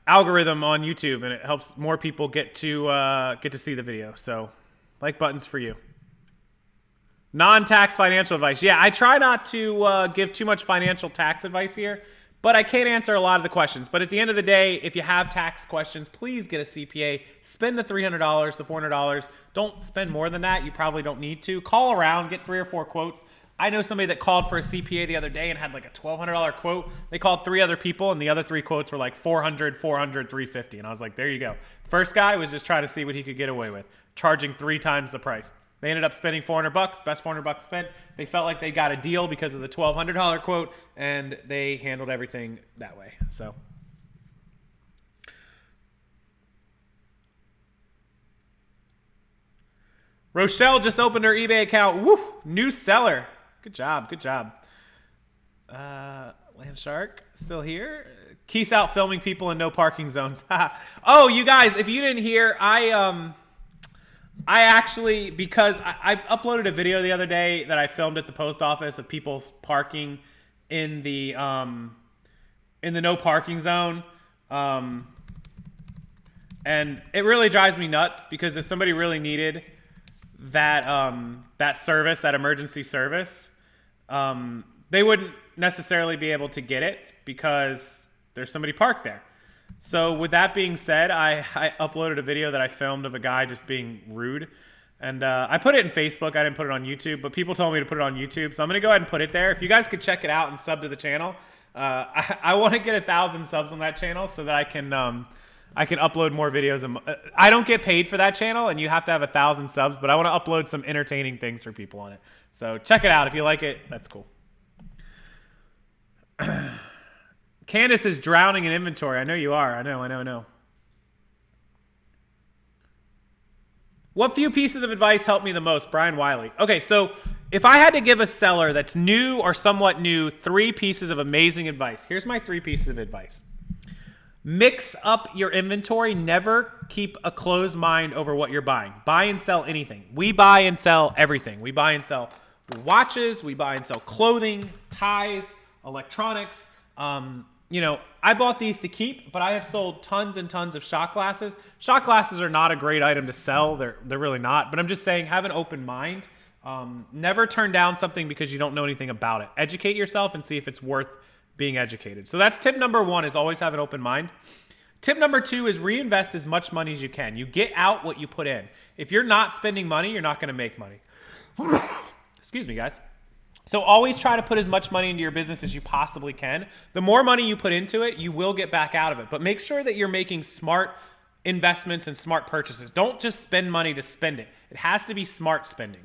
[SPEAKER 1] algorithm on YouTube, and it helps more people get to see the video. So, like buttons for you. Non-tax financial advice. Yeah, I try not to give too much financial tax advice here, but I can't answer a lot of the questions. But at the end of the day, if you have tax questions, please get a CPA. Spend the $300, the $400. Don't spend more than that. You probably don't need to. Call around, get 3 or 4 quotes. I know somebody that called for a CPA the other day and had like a $1,200 quote. They called 3 other people, and the other 3 quotes were like $400, $400, $350. And I was like, there you go. First guy was just trying to see what he could get away with, charging 3 times the price. They ended up spending $400, best $400 spent. They felt like they got a deal because of the $1,200 quote, and they handled everything that way. So, Rochelle just opened her eBay account. Woo! New seller. Good job. Good job. Landshark still here. Keys out filming people in no parking zones. Oh, you guys, if you didn't hear, I actually, because I uploaded a video the other day that I filmed at the post office of people parking in the no parking zone. And it really drives me nuts because if somebody really needed that service, that emergency service, they wouldn't necessarily be able to get it because there's somebody parked there. So with that being said, I uploaded a video that I filmed of a guy just being rude. And I put it in Facebook. I didn't put it on YouTube, but people told me to put it on YouTube. So I'm going to go ahead and put it there. If you guys could check it out and sub to the channel. I want to get 1,000 subs on that channel so that I can upload more videos. I don't get paid for that channel, and you have to have 1,000 subs, but I want to upload some entertaining things for people on it. So check it out. If you like it, that's cool. Candace is drowning in inventory. I know you are. I know. What few pieces of advice helped me the most? Brian Wiley. Okay, so if I had to give a seller that's new or somewhat new 3 pieces of amazing advice, here's my 3 pieces of advice. Mix up your inventory. Never keep a closed mind over what you're buying. Buy and sell anything. We buy and sell everything. We buy and sell watches. We buy and sell clothing, ties, electronics. I bought these to keep, but I have sold tons and tons of shot glasses. Shot glasses are not a great item to sell. They're really not. But I'm just saying, have an open mind. Never turn down something because you don't know anything about it. Educate yourself and see if it's worth being educated. So that's tip number 1, is always have an open mind. Tip number 2 is reinvest as much money as you can. You get out what you put in. If you're not spending money, you're not going to make money. Excuse me, guys. So always try to put as much money into your business as you possibly can. The more money you put into it, you will get back out of it. But make sure that you're making smart investments and smart purchases. Don't just spend money to spend it. It has to be smart spending.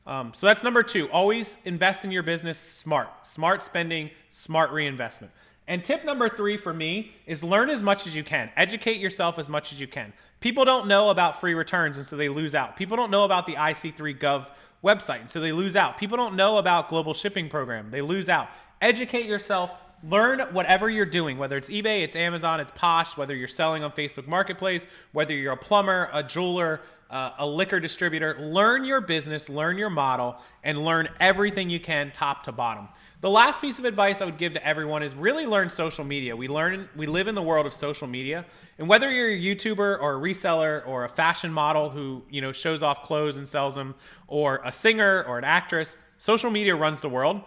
[SPEAKER 1] So that's number 2. Always invest in your business smart. Smart spending, smart reinvestment. And tip number 3 for me is learn as much as you can. Educate yourself as much as you can. People don't know about free returns, and so they lose out. People don't know about the IC3 Gov website, and so they lose out. People don't know about global shipping program. They lose out. Educate yourself. Learn whatever you're doing, whether it's eBay, it's Amazon, it's Posh, whether you're selling on Facebook Marketplace, whether you're a plumber, a jeweler, a liquor distributor. Learn your business, learn your model, and learn everything you can top to bottom. The last piece of advice I would give to everyone is really learn social media. We live in the world of social media, and whether you're a YouTuber or a reseller or a fashion model who shows off clothes and sells them, or a singer or an actress, social media runs the world.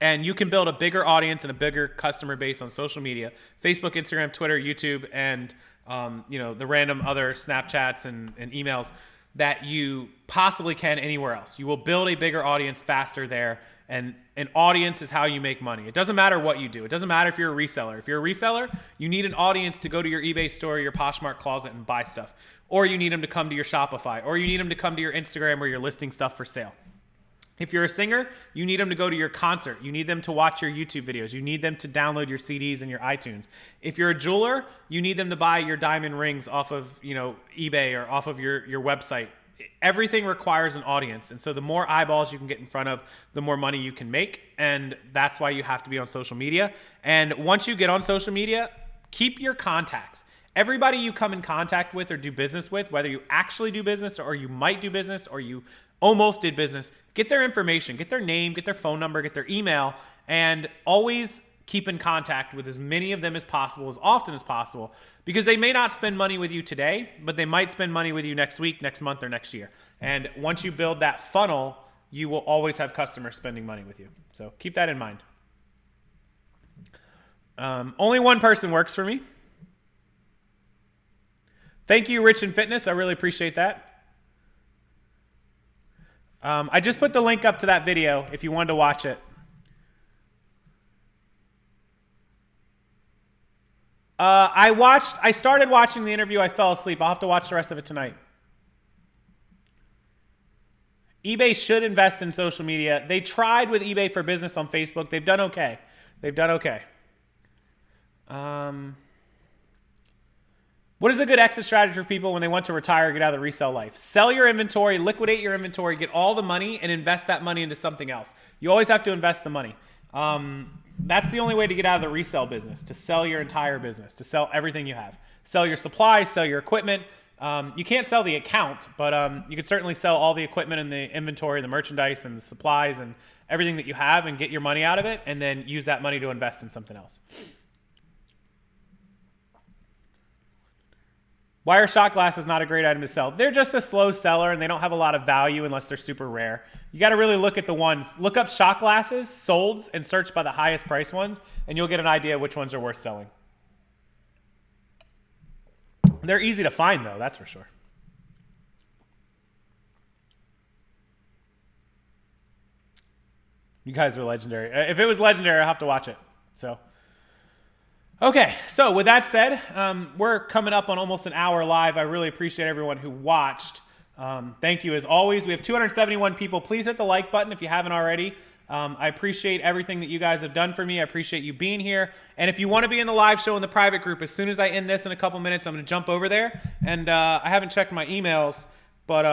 [SPEAKER 1] And you can build a bigger audience and a bigger customer base on social media: Facebook, Instagram, Twitter, YouTube, and the random other Snapchats and emails that you possibly can anywhere else. You will build a bigger audience faster there, and an audience is how you make money. It doesn't matter what you do. It doesn't matter if you're a reseller. If you're a reseller, you need an audience to go to your eBay store, your Poshmark closet, and buy stuff. Or you need them to come to your Shopify, or you need them to come to your Instagram where you're listing stuff for sale. If you're a singer, you need them to go to your concert. You need them to watch your YouTube videos. You need them to download your CDs and your iTunes. If you're a jeweler, you need them to buy your diamond rings off of eBay or off of your website everything requires an audience. And so the more eyeballs you can get in front of, the more money you can make. And that's why you have to be on social media. And once you get on social media, keep your contacts. Everybody you come in contact with or do business with, whether you actually do business or you might do business or you almost did business, get their information, get their name, get their phone number, get their email, and always keep in contact with as many of them as possible, as often as possible, because they may not spend money with you today, but they might spend money with you next week, next month, or next year. And once you build that funnel, you will always have customers spending money with you. So keep that in mind. Only one person works for me. Thank you, Rich in Fitness. I really appreciate that. I just put the link up to that video if you wanted to watch it. I started watching the interview. I fell asleep. I'll have to watch the rest of it tonight. eBay should invest in social media. They tried with eBay for Business on Facebook. They've done okay. They've done okay. What is a good exit strategy for people when they want to retire or get out of the resale life? Sell your inventory, liquidate your inventory, get all the money, and invest that money into something else. You always have to invest the money. That's the only way to get out of the resale business, to sell your entire business, to sell everything you have. Sell your supplies, sell your equipment. You can't sell the account, but you can certainly sell all the equipment and the inventory, the merchandise and the supplies and everything that you have and get your money out of it and then use that money to invest in something else. Why are shot glasses not a great item to sell? They're just a slow seller and they don't have a lot of value unless they're super rare. You got to really look at the ones. Look up shot glasses, solds, and search by the highest price ones, and you'll get an idea which ones are worth selling. They're easy to find, though, that's for sure. You guys are legendary. If it was legendary, I'll have to watch it. So, okay. So with that said, we're coming up on almost an hour live. I really appreciate everyone who watched. Thank you as always. We have 271 people. Please hit the like button if you haven't already. I appreciate everything that you guys have done for me. I appreciate you being here. And if you want to be in the live show in the private group, as soon as I end this in a couple minutes, I'm going to jump over there. And I haven't checked my emails, but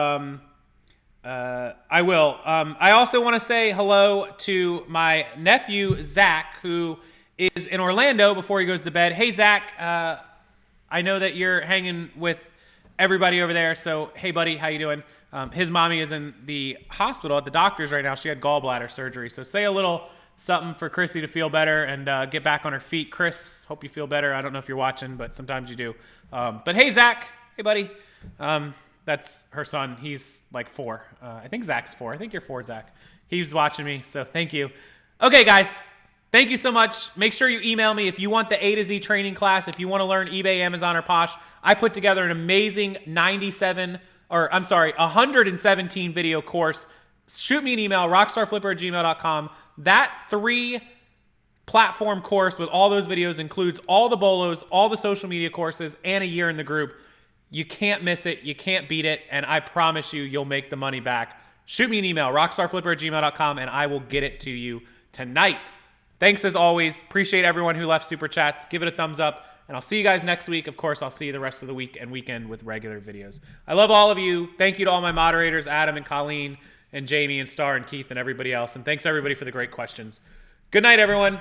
[SPEAKER 1] I will. I also want to say hello to my nephew, Zach, who is in Orlando before he goes to bed. Hey, Zach, I know that you're hanging with everybody over there. So, hey, buddy, how you doing? His mommy is in the hospital at the doctor's right now. She had gallbladder surgery. So say a little something for Chrissy to feel better and get back on her feet. Chris, hope you feel better. I don't know if you're watching, but sometimes you do. But hey, Zach. Hey, buddy. That's her son. He's like 4. I think Zach's 4. I think you're 4, Zach. He's watching me, so thank you. Okay, guys. Thank you so much. Make sure you email me if you want the A to Z training class, if you want to learn eBay, Amazon, or Posh. I put together an amazing 117 video course. Shoot me an email, rockstarflipper@gmail.com. That 3-platform course with all those videos includes all the bolos, all the social media courses, and a year in the group. You can't miss it. You can't beat it. And I promise you, you'll make the money back. Shoot me an email, rockstarflipper@gmail.com, and I will get it to you tonight. Thanks as always. Appreciate everyone who left super chats. Give it a thumbs up. And I'll see you guys next week. Of course, I'll see you the rest of the week and weekend with regular videos. I love all of you. Thank you to all my moderators, Adam and Colleen and Jamie and Star and Keith and everybody else. And thanks everybody for the great questions. Good night, everyone.